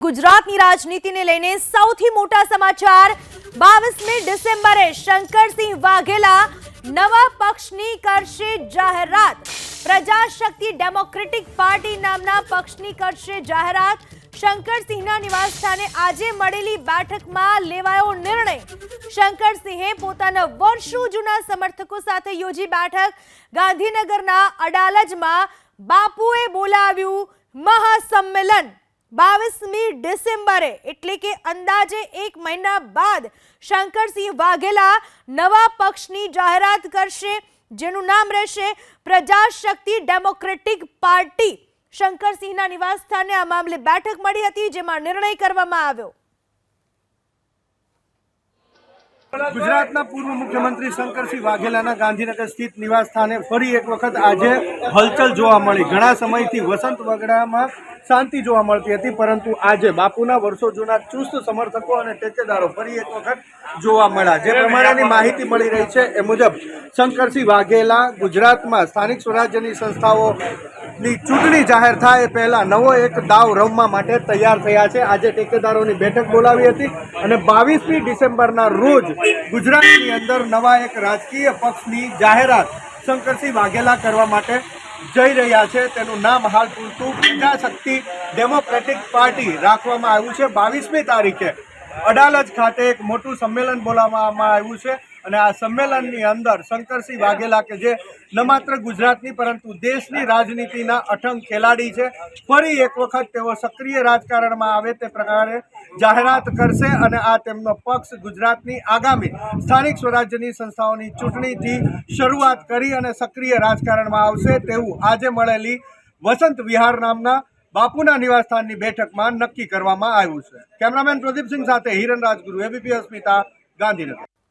ગુજરાતની રાજનીતિને લઈને સૌથી મોટા સમાચાર 22મી ડિસેમ્બરે શંકરસિંહ વાઘેલા નવા પક્ષની કરશે જાહેરાત। પ્રજાશક્તિ ડેમોક્રેટિક પાર્ટી નામના પક્ષની કરશે જાહેરાત। શંકરસિંહના નિવાસસ્થાને આજે મળેલી બેઠકમાં લેવાયો નિર્ણય। શંકરસિંહે પોતાના વર્ષો જૂના સમર્થકો સાથે યોજી બેઠક। ગાંધીનગરના અડાલજમાં બાપુએ બોલાવ્યું મહાસંમેલન। 22મી ડિસેમ્બરે એટલે કે અંદાજે 1 મહિના બાદ શંકરસિંહ વાઘેલા નવા પક્ષની જાહેરાત કરશે, જેનું નામ રહેશે પ્રજાશક્તિ ડેમોક્રેટિક પાર્ટી। શંકરસિંહના નિવાસસ્થાને આ મામલે બેઠક મળી હતી, જેમાં નિર્ણય કરવામાં આવ્યો। ગુજરાતના પૂર્વ મુખ્યમંત્રી શંકરસિંહ વાઘેલાના ગાંધીનગર સ્થિત નિવાસ સ્થાને ફરી એક વખત આજે હલચલ જોવા મળી। ઘણા સમયથી વસંત વગડામાં શાંતિ જોવા મળતી હતી, પરંતુ આજે બાપુના વર્ષો જૂના ચુસ્ત સમર્થકો અને ટેકેદારો ફરી એક વખત જોવા મળ્યા। જે પ્રમાણેની માહિતી મળી રહી છે એ મુજબ શંકરસિંહ વાઘેલા ગુજરાતમાં સ્થાનિક સ્વરાજ્યની સંસ્થાઓની ચૂંટણી જાહેર થાય એ પહેલા નવો એક દાવ રમવા માટે તૈયાર થયા છે। આજે ટેકેદારોની બેઠક બોલાવી હતી અને 22મી ડિસેમ્બરના રોજ ગુજરાતની અંદર નવા એક રાજકીય પક્ષની જાહેરાત શંકરસિંહ વાઘેલા કરવા માટે જઈ રહ્યા છે। તેનું નામ હાલ પૂરતું પ્રજાશક્તિ ડેમોક્રેટિક પાર્ટી રાખવામાં આવ્યું છે। 22મી તારીખે અડાલજ ખાતે એક મોટું સંમેલન બોલાવવામાં આવ્યું છે અને આ સંમેલનની અંદર શંકરસિંહ વાઘેલા કે જે ન માત્ર ગુજરાતની પરંતુ દેશની રાજનીતિના અઠંગ ખેલાડી છે, ફરી એક વખત તેઓ સક્રિય રાજકારણમાં આવે તે પ્રકારે જાહેરાત કરશે અને આ તેમનો પક્ષ ગુજરાતની આગામી સ્થાનિક સ્વરાજ્યની સંસ્થાઓની ચૂંટણીથી શરૂઆત કરી અને સક્રિય રાજકારણમાં આવશે તેવું આજે મળેલી વસંત વિહાર નામના બાપુના નિવાસસ્થાનની બેઠકમાં નક્કી કરવામાં આવ્યું છે। કેમેરામેન પ્રદીપસિંહ સાથે હિરન રાજગુરુ, એબીપી અસ્મિતા, ગાંધીનગર।